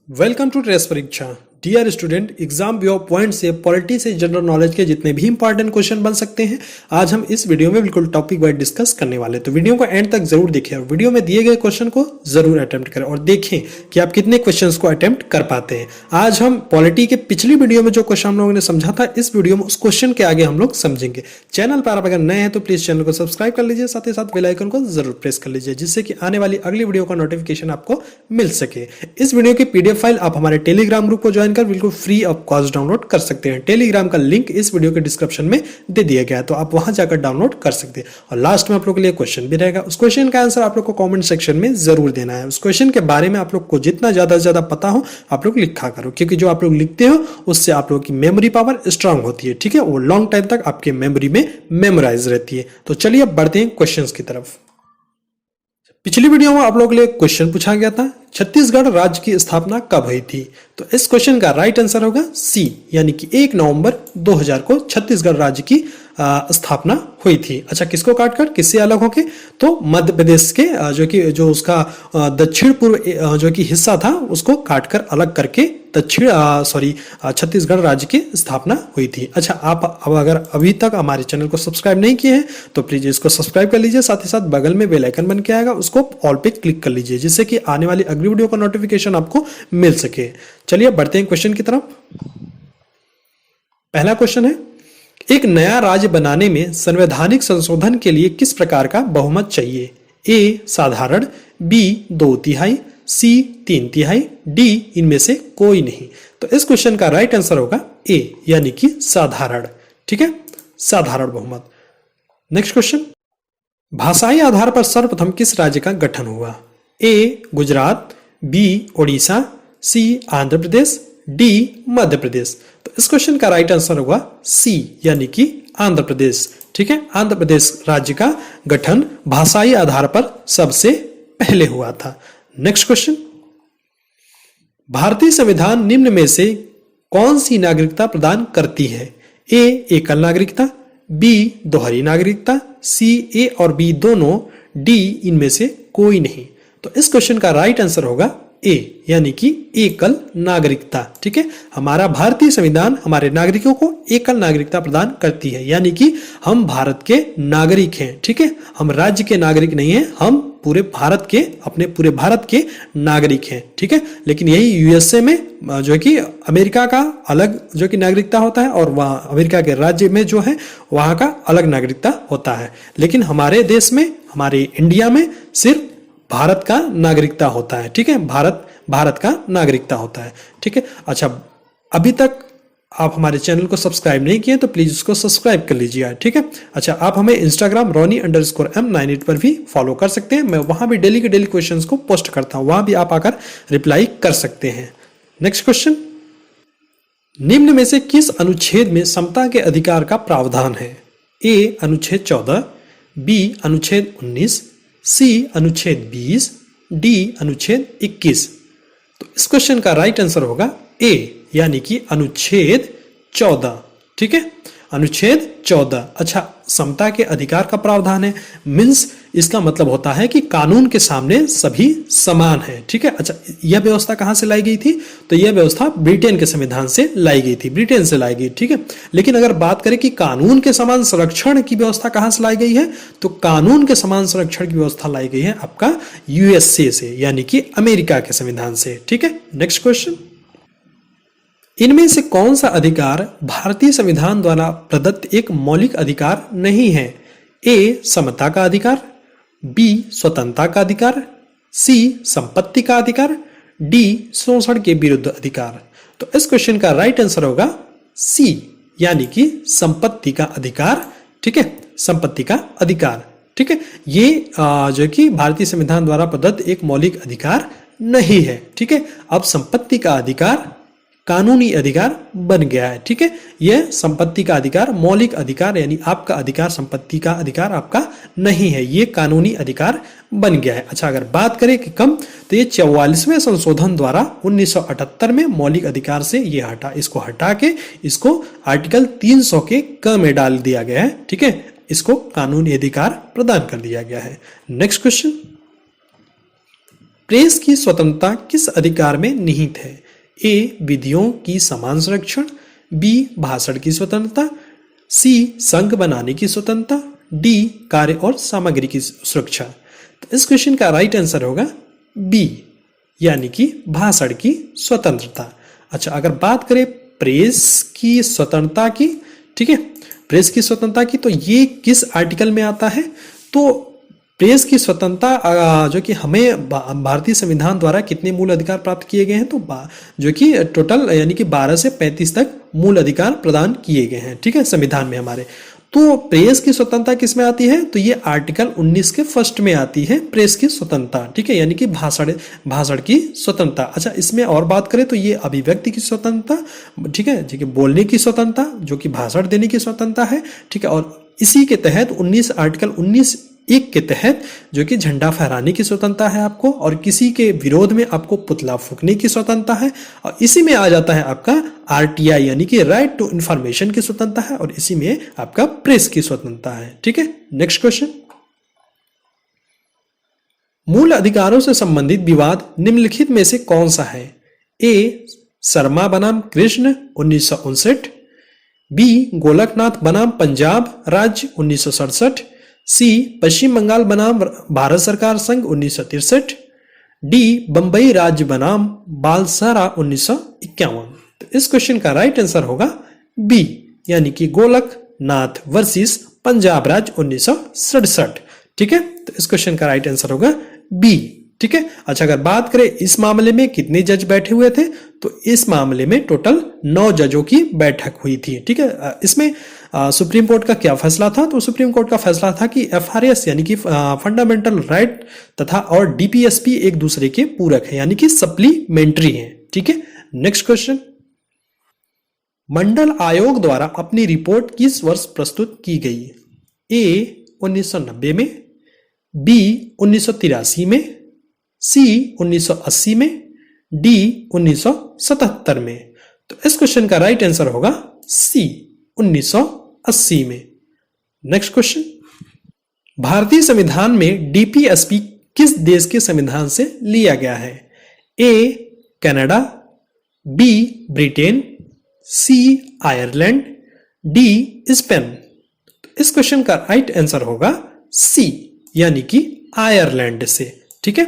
Welcome to trace परीक्षा। Dear student, exam view point से polity से जनरल नॉलेज के जितने भी इंपॉर्टेंट क्वेश्चन बन सकते हैं आज हम इस वीडियो में बिल्कुल टॉपिक वाइज डिस्कस करने वाले हैं। तो वीडियो को एंड तक जरूर देखें और वीडियो में दिए गए क्वेश्चन को जरूर अटेम्प्ट करें और देखें कि आप कितने क्वेश्चंस को अटेम्प्ट कर पाते हैं। आज हम पॉलिटी के पिछली वीडियो में जो क्वेश्चन हम लोगों ने समझा था, इस वीडियो में उस क्वेश्चन के आगे हम लोग समझेंगे। चैनल पर आप अगर नए हैं तो प्लीज चैनल को सब्सक्राइब कर लीजिए, साथ ही साथ बेल आइकन को जरूर प्रेस कर लीजिए जिससे कि आने वाली अगली वीडियो का नोटिफिकेशन आपको मिल सके। इस वीडियो की पीडीएफ फाइल आप हमारे टेलीग्राम ग्रुप को ज्वाइन कर बिल्कुल फ्री ऑफ कॉस्ट डाउनलोड कर सकते हैं। टेलीग्राम का लिंक इस वीडियो के डिस्क्रिप्शन में दे दिया गया है, तो आप वहां जाकर डाउनलोड कर सकते हैं। और लास्ट में आप लोग के लिए क्वेश्चन भी रहेगा, उस क्वेश्चन का आंसर आप लोग को कमेंट सेक्शन में जरूर देना है। उस क्वेश्चन के बारे में आप लोग को जितना ज्यादा से ज्यादा पता हो आप लोग लिखा करो, क्योंकि जो आप लोग लिखते हो उससे आप लोगों की मेमोरी पावर स्ट्रांग होती है। ठीक है, वो लॉन्ग टाइम तक आपके मेमोरी में मेमोराइज रहती है। तो चलिए अब बढ़ते हैं क्वेश्चन की तरफ। पिछली वीडियो में आप लोगों के लिए क्वेश्चन पूछा गया था, छत्तीसगढ़ राज्य की स्थापना कब हुई थी? तो इस क्वेश्चन का राइट आंसर होगा सी, यानी कि 1 नवंबर 2000 को छत्तीसगढ़ राज्य की स्थापना हुई थी। अच्छा, किसको काटकर, किससे अलग होके? तो मध्य प्रदेश के जो उसका दक्षिण पूर्व जो कि हिस्सा था उसको काटकर अलग करके छत्तीसगढ़ राज्य की स्थापना हुई थी। अच्छा, आप अब अगर अभी तक हमारे चैनल को सब्सक्राइब नहीं किए हैं तो प्लीज इसको सब्सक्राइब कर लीजिए, साथ ही साथ बगल में बेल आइकन बन के आएगा, उसको ऑल पे क्लिक कर लीजिए जिससे कि आने वाली अगली वीडियो का नोटिफिकेशन आपको मिल सके। चलिए बढ़ते हैं क्वेश्चन की तरफ। पहला क्वेश्चन है, एक नया राज्य बनाने में संवैधानिक संशोधन के लिए किस प्रकार का बहुमत चाहिए? ए साधारण, बी 2/3, सी 3/3, डी इनमें से कोई नहीं। तो इस क्वेश्चन का राइट आंसर होगा ए, यानी कि साधारण। ठीक है, साधारण बहुमत। नेक्स्ट क्वेश्चन, भाषाई आधार पर सर्वप्रथम किस राज्य का गठन हुआ? ए गुजरात, बी ओडिशा, सी आंध्र प्रदेश, डी मध्य प्रदेश। तो इस क्वेश्चन का राइट आंसर होगा सी, यानी कि आंध्र प्रदेश। ठीक है, आंध्र प्रदेश राज्य का गठन भाषाई आधार पर सबसे पहले हुआ था। नेक्स्ट क्वेश्चन, भारतीय संविधान निम्न में से कौन सी नागरिकता प्रदान करती है? ए एकल नागरिकता, बी दोहरी नागरिकता, सी ए और बी दोनों, डी इनमें से कोई नहीं। तो इस क्वेश्चन का राइट आंसर होगा ए, यानी कि एकल नागरिकता। ठीक है, हमारा भारतीय संविधान हमारे नागरिकों को एकल नागरिकता प्रदान करती है, यानी कि हम भारत के नागरिक हैं। ठीक है, हम राज्य के नागरिक नहीं हैं, हम पूरे भारत के, अपने पूरे भारत के नागरिक हैं। ठीक है, लेकिन यही यूएसए में जो कि अमेरिका का अलग जो कि नागरिकता होता है और वहाँ अमेरिका के राज्य में जो है वहाँ का अलग नागरिकता होता है। लेकिन हमारे देश में, हमारे इंडिया में सिर्फ भारत का नागरिकता होता है। ठीक है, भारत का नागरिकता होता है। ठीक है, अच्छा, अभी तक आप हमारे चैनल को सब्सक्राइब नहीं किए तो प्लीज उसको सब्सक्राइब कर लीजिए। ठीक है, अच्छा, आप हमें इंस्टाग्राम Roni_M98 पर भी फॉलो कर सकते हैं। मैं वहां भी डेली के डेली क्वेश्चंस को पोस्ट करता हूं, वहां भी आप आकर रिप्लाई कर सकते हैं। नेक्स्ट क्वेश्चन, निम्न में से किस अनुच्छेद में समता के अधिकार का प्रावधान है? ए अनुच्छेद 14, बी अनुच्छेद 19, सी अनुच्छेद 20, डी अनुच्छेद 21। तो इस क्वेश्चन का राइट आंसर होगा ए, यानी कि अनुच्छेद 14। ठीक है, अनुच्छेद 14। अच्छा, समता के अधिकार का प्रावधान है, मीन्स इसका मतलब होता है कि कानून के सामने सभी समान है। ठीक है, अच्छा, यह व्यवस्था कहां से लाई गई थी? तो यह व्यवस्था ब्रिटेन के संविधान से लाई गई थी, ब्रिटेन से लाई गई। ठीक है, लेकिन अगर बात करें कि कानून के समान संरक्षण की व्यवस्था कहां से लाई गई है, तो कानून के समान संरक्षण की व्यवस्था लाई गई है आपका यूएसए से, यानी कि अमेरिका के संविधान से। ठीक है, नेक्स्ट क्वेश्चन, इनमें से कौन सा अधिकार भारतीय संविधान द्वारा प्रदत्त एक मौलिक अधिकार नहीं है? ए समता का अधिकार, बी स्वतंत्रता का अधिकार, सी संपत्ति का अधिकार, डी शोषण के विरुद्ध अधिकार। तो इस क्वेश्चन का राइट आंसर होगा सी, यानी कि संपत्ति का अधिकार। ठीक है, संपत्ति का अधिकार। ठीक है, ये जो कि भारतीय संविधान द्वारा प्रदत्त एक मौलिक अधिकार नहीं है। ठीक है, अब संपत्ति का अधिकार कानूनी अधिकार बन गया है। ठीक है, यह संपत्ति का अधिकार मौलिक अधिकार, यानी आपका अधिकार, संपत्ति का अधिकार आपका नहीं है, ये कानूनी अधिकार बन गया है। अच्छा, अगर बात करें कि कम, तो ये 44वें संशोधन द्वारा 1978 में मौलिक अधिकार से ये इसको हटा के इसको आर्टिकल 300 के क में डाल दिया गया है। ठीक है, इसको कानूनी अधिकार प्रदान कर दिया गया है। नेक्स्ट क्वेश्चन, प्रेस की स्वतंत्रता किस अधिकार में निहित है? ए. विधियों की समान संरक्षण, बी. भाषण की स्वतंत्रता, सी. संघ बनाने की स्वतंत्रता, डी. कार्य और सामग्री की सुरक्षा। तो इस क्वेश्चन का राइट आंसर होगा बी, यानी कि भाषण की स्वतंत्रता। अच्छा, अगर बात करें प्रेस की स्वतंत्रता की, ठीक है, प्रेस की स्वतंत्रता की, तो ये किस आर्टिकल में आता है? तो प्रेस की स्वतंत्रता जो कि हमें भारतीय संविधान द्वारा कितने मूल अधिकार प्राप्त किए गए हैं, तो जो कि टोटल यानी कि 12 से 35 तक मूल अधिकार प्रदान किए गए हैं, ठीक है, संविधान में हमारे। तो प्रेस की स्वतंत्रता किस में आती है? तो ये आर्टिकल 19 के फर्स्ट में आती है, प्रेस की स्वतंत्रता, ठीक है, यानी कि भाषण की स्वतंत्रता। अच्छा, इसमें और बात करें तो ये अभिव्यक्ति की स्वतंत्रता, ठीक है, जो कि बोलने की स्वतंत्रता, जो कि भाषण देने की स्वतंत्रता है, ठीक है, और इसी के तहत आर्टिकल 19(1) के तहत जो कि झंडा फहराने की स्वतंत्रता है आपको, और किसी के विरोध में आपको पुतला फूंकने की स्वतंत्रता है, और इसी में आ जाता है आपका आरटीआई यानी कि राइट टू इंफॉर्मेशन की स्वतंत्रता है, और इसी में आपका प्रेस की स्वतंत्रता है, ठीक है। नेक्स्ट क्वेश्चन, मूल अधिकारों से संबंधित विवाद निम्नलिखित में से कौन सा है? ए. शर्मा बनाम कृष्ण 1959, बी. गोलकनाथ बनाम पंजाब राज्य 1967, सी. पश्चिम बंगाल बनाम भारत सरकार संघ 1963, डी. बंबई राज्य बनाम बालसारा 1951। तो इस क्वेश्चन का राइट आंसर होगा बी, यानी कि गोलकनाथ वर्सेस पंजाब राज्य 1967, ठीक है। तो इस क्वेश्चन का राइट आंसर होगा बी, ठीक है। अच्छा, अगर बात करें इस मामले में कितने जज बैठे हुए थे, तो इस मामले में टोटल 9 जजों की बैठक हुई थी, ठीक है। इसमें सुप्रीम कोर्ट का क्या फैसला था? तो सुप्रीम कोर्ट का फैसला था कि एफआरएस यानी कि फंडामेंटल राइट तथा और डीपीएसपी एक दूसरे के पूरक है, यानी कि सप्लीमेंट्री है, ठीक है। नेक्स्ट क्वेश्चन, मंडल आयोग द्वारा अपनी रिपोर्ट किस वर्ष प्रस्तुत की गई? ए. 1990 में, बी. 1983 में, सी. 1980 में, डी. 1977 में। तो इस क्वेश्चन का राइट आंसर होगा सी, 1980 में। नेक्स्ट क्वेश्चन, भारतीय संविधान में डीपीएसपी किस देश के संविधान से लिया गया है? A. Canada, B. Britain, C. Ireland, D. Spain. तो इस क्वेश्चन का राइट आंसर होगा सी, यानी कि आयरलैंड से, ठीक है।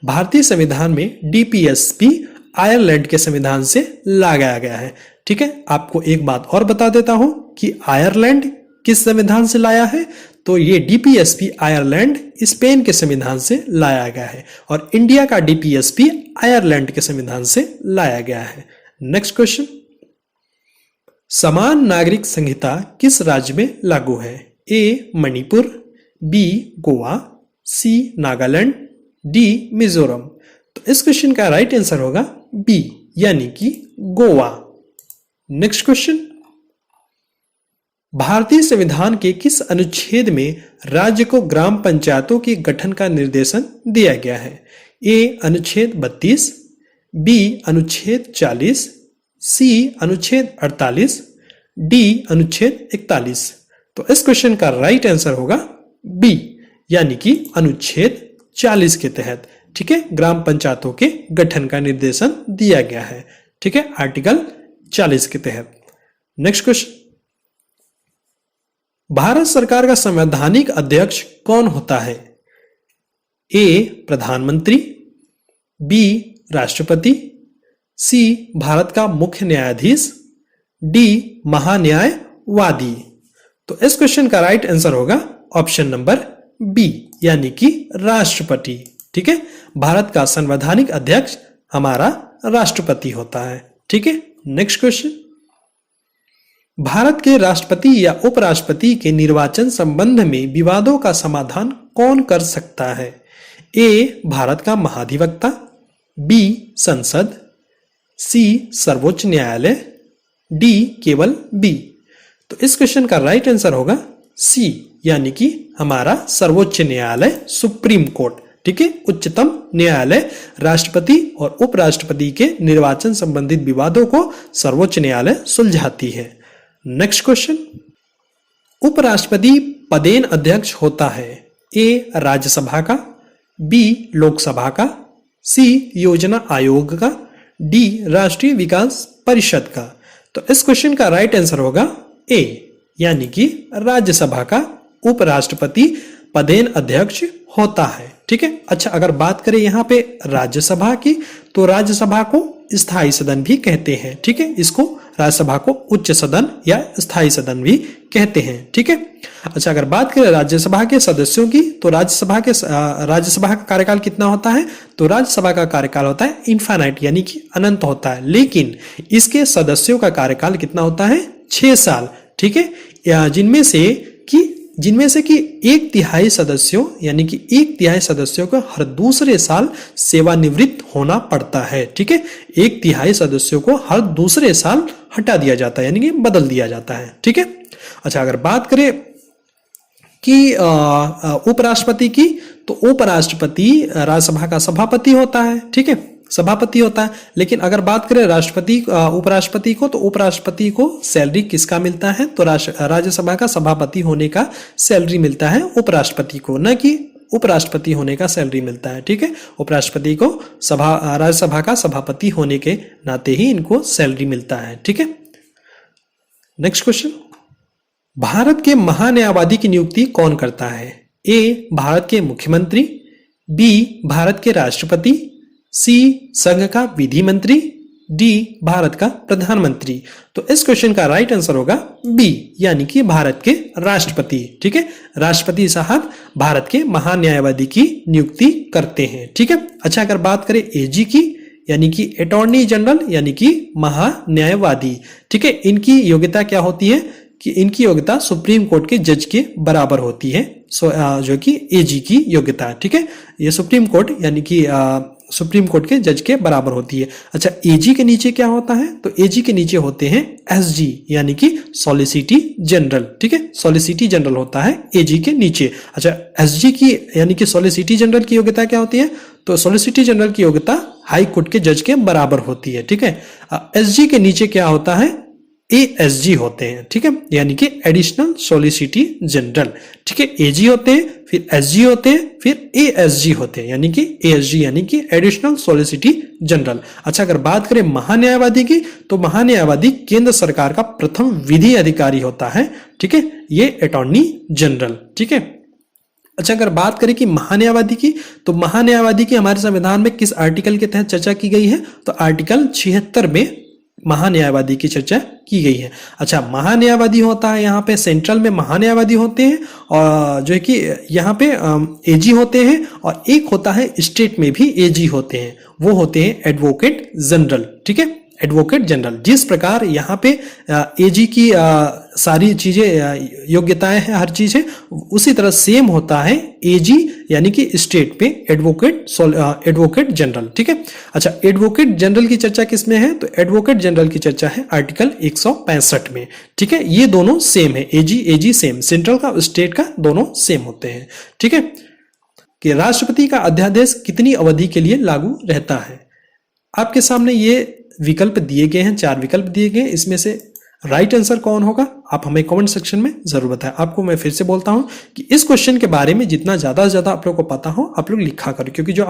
भारतीय संविधान में डीपीएसपी आयरलैंड के संविधान से लगाया गया है, ठीक है। आपको एक बात और बता देता हूं कि आयरलैंड किस संविधान से लाया है, तो ये डीपीएसपी आयरलैंड स्पेन के संविधान से लाया गया है, और इंडिया का डीपीएसपी आयरलैंड के संविधान से लाया गया है। नेक्स्ट क्वेश्चन, समान नागरिक संहिता किस राज्य में लागू है? ए. मणिपुर, बी. गोवा, सी. नागालैंड, डी. मिजोरम। तो इस क्वेश्चन का राइट आंसर होगा बी, यानी कि गोवा। नेक्स्ट क्वेश्चन, भारतीय संविधान के किस अनुच्छेद में राज्य को ग्राम पंचायतों के गठन का निर्देशन दिया गया है? ए. अनुच्छेद 32, बी. अनुच्छेद 40, सी. अनुच्छेद 48, डी. अनुच्छेद 41। तो इस क्वेश्चन का राइट आंसर होगा बी, यानी कि अनुच्छेद 40 के तहत, ठीक है, ग्राम पंचायतों के गठन का निर्देशन दिया गया है, ठीक है, आर्टिकल 40 के तहत। नेक्स्ट क्वेश्चन, भारत सरकार का संवैधानिक अध्यक्ष कौन होता है? ए. प्रधानमंत्री, बी. राष्ट्रपति, सी. भारत का मुख्य न्यायाधीश, डी. महान्यायवादी। तो इस क्वेश्चन का राइट आंसर होगा ऑप्शन नंबर बी, यानी कि राष्ट्रपति, ठीक है। भारत का संवैधानिक अध्यक्ष हमारा राष्ट्रपति होता है, ठीक है। नेक्स्ट क्वेश्चन, भारत के राष्ट्रपति या उपराष्ट्रपति के निर्वाचन संबंध में विवादों का समाधान कौन कर सकता है? ए. भारत का महाधिवक्ता, बी. संसद, सी. सर्वोच्च न्यायालय, डी. केवल बी। तो इस क्वेश्चन का राइट आंसर होगा सी, यानी कि हमारा सर्वोच्च न्यायालय, सुप्रीम कोर्ट, ठीक है, उच्चतम न्यायालय राष्ट्रपति और उपराष्ट्रपति के निर्वाचन संबंधित विवादों को सर्वोच्च न्यायालय सुलझाती है। नेक्स्ट क्वेश्चन, उपराष्ट्रपति पदेन अध्यक्ष होता है? ए. राज्यसभा का, बी. लोकसभा का, सी योजना आयोग का, डी राष्ट्रीय विकास परिषद का। तो इस क्वेश्चन का राइट आंसर होगा ए, यानी कि राज्यसभा का उपराष्ट्रपति पदेन अध्यक्ष होता है। ठीक है। अच्छा, अगर बात करें यहाँ पे राज्यसभा की, तो राज्यसभा को स्थायी सदन भी कहते हैं। ठीक है, इसको राज्यसभा को उच्च सदन या स्थायी सदन भी कहते हैं। ठीक है। अच्छा, अगर बात करें राज्यसभा के सदस्यों की, तो राज्यसभा का कार्यकाल कितना होता है? तो राज्यसभा का कार्यकाल होता है इनफाइनाइट, यानी कि अनंत होता है, लेकिन इसके सदस्यों का कार्यकाल कितना होता है? 6 साल। ठीक है, जिनमें से कि 1/3 सदस्यों, यानी कि 1/3 सदस्यों को हर दूसरे साल सेवानिवृत्त होना पड़ता है। ठीक है, 1/3 सदस्यों को हर दूसरे साल हटा दिया जाता है, यानी कि बदल दिया जाता है। ठीक है। अच्छा, अगर बात करें कि उपराष्ट्रपति की, तो उपराष्ट्रपति राज्यसभा का सभापति होता है। ठीक है, सभापति होता है। लेकिन अगर बात करें उपराष्ट्रपति को, तो उपराष्ट्रपति को सैलरी किसका मिलता है? तो राज्यसभा का सभापति होने का सैलरी मिलता है उपराष्ट्रपति को, न कि उपराष्ट्रपति होने का सैलरी मिलता है। ठीक है, उपराष्ट्रपति को राज्यसभा का सभापति होने के नाते ही इनको सैलरी मिलता है। ठीक है। नेक्स्ट क्वेश्चन, भारत के महान्यायवादी की नियुक्ति कौन करता है? ए भारत के मुख्यमंत्री, बी भारत के राष्ट्रपति, सी संघ का विधि मंत्री, डी भारत का प्रधानमंत्री। तो इस क्वेश्चन का राइट आंसर होगा बी, यानी कि भारत के राष्ट्रपति। ठीक है, राष्ट्रपति साहब भारत के महान्यायवादी की नियुक्ति करते हैं। ठीक है। अच्छा, अगर बात करें एजी की, यानी कि अटॉर्नी जनरल, यानी कि महान्यायवादी। ठीक है, इनकी योग्यता क्या होती है? कि इनकी योग्यता सुप्रीम कोर्ट के जज के बराबर होती है, जो कि एजी की योग्यता है। ठीक है, ये सुप्रीम कोर्ट, यानी कि सुप्रीम कोर्ट के जज के बराबर होती है। अच्छा, एजी के नीचे क्या होता है? तो एजी के नीचे होते हैं एसजी, यानी कि सॉलिसिटी जनरल। ठीक है, सॉलिसिटी जनरल होता है एजी के नीचे। अच्छा, एसजी की, यानी कि सॉलिसिटी जनरल की योग्यता क्या होती है? तो सॉलिसिटी जनरल की योग्यता हाई कोर्ट के जज के बराबर होती है। ठीक है, एसजी के नीचे क्या होता है? एएसजी होते हैं। ठीक है, यानी कि एडिशनल सॉलिसिटी जनरल। ठीक है, एजी होते हैं, फिर एसजी होते हैं, फिर एएसजी होते हैं, यानी कि एएसजी, यानी कि एडिशनल सॉलिसिटी जनरल। अच्छा, अगर बात करें महान्यायवादी की, तो महान्यायवादी केंद्र सरकार का प्रथम विधि अधिकारी होता है। ठीक है, ये अटॉर्नी जनरल। ठीक है। अच्छा, अगर बात करें कि महान्यायवादी की, तो महान्यायवादी की हमारे संविधान में किस आर्टिकल के तहत चर्चा की गई है? तो आर्टिकल 76 में महान्यायवादी की चर्चा की गई है। अच्छा, महान्यायवादी होता है यहाँ पे सेंट्रल में महान्यायवादी होते हैं, और जो है कि यहाँ पे एजी होते हैं, और एक होता है स्टेट में भी एजी होते हैं, वो होते हैं एडवोकेट जनरल। ठीक है, एडवोकेट जनरल। जिस प्रकार यहाँ पे एजी की सारी चीजें योग्यताएं हैं, हर चीज है, उसी तरह सेम होता है एजी, यानी कि स्टेट पे एडवोकेट जनरल। ठीक है। अच्छा, एडवोकेट जनरल की चर्चा किसमें है? तो एडवोकेट जनरल की चर्चा है आर्टिकल 165 में। ठीक है, ये दोनों सेम है, एजी सेम, सेंट्रल का स्टेट का दोनों सेम होते हैं। ठीक है, कि राष्ट्रपति का अध्यादेश कितनी अवधि के लिए लागू रहता है? आपके सामने ये विकल्प दिए गए हैं, 4 विकल्प दिए गए हैं, इसमें से राइट आंसर कौन होगा आप हमें कमेंट सेक्शन में जरूर बताएं। आपको मैं फिर से बोलता हूं कि इस क्वेश्चन के बारे में जितना ज्यादा से ज्यादा आप लोग को पता हो, आप लोग लिखा करो, क्योंकि जो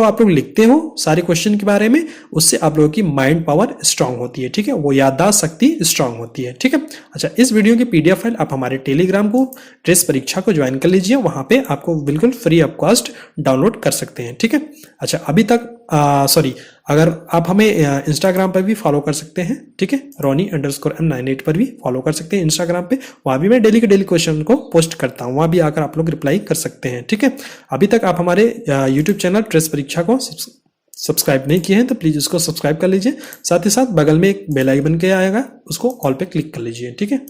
आप लोग लिखते हो सारे क्वेश्चन के बारे में, उससे आप लोगों की माइंड पावर स्ट्रांग होती है। ठीक है, वो याददाश्त शक्ति स्ट्रांग होती है। ठीक है। अच्छा, इस वीडियो की पीडीएफ फाइल आप हमारे टेलीग्राम को ट्रेस परीक्षा को ज्वाइन कर लीजिए, वहां पे आपको बिल्कुल फ्री ऑफ कॉस्ट डाउनलोड कर सकते हैं। ठीक है। अच्छा, अभी तक अगर आप हमें इंस्टाग्राम पर भी फॉलो कर सकते हैं। ठीक है, Roni_M98 पर भी फॉलो कर सकते हैं इंस्टाग्राम पे, वहां भी मैं डेली के डेली क्वेश्चन को पोस्ट करता हूं, वहां भी आकर आप लोग रिप्लाई कर सकते हैं। ठीक है, अभी तक आप हमारे यूट्यूब चैनल ट्रेस परीक्षा को सब्सक्राइब नहीं किए हैं तो प्लीज उसको सब्सक्राइब कर लीजिए, साथ ही साथ बगल में एक बेल आइकन के आएगा, उसको ऑल पे क्लिक कर लीजिए। ठीक है।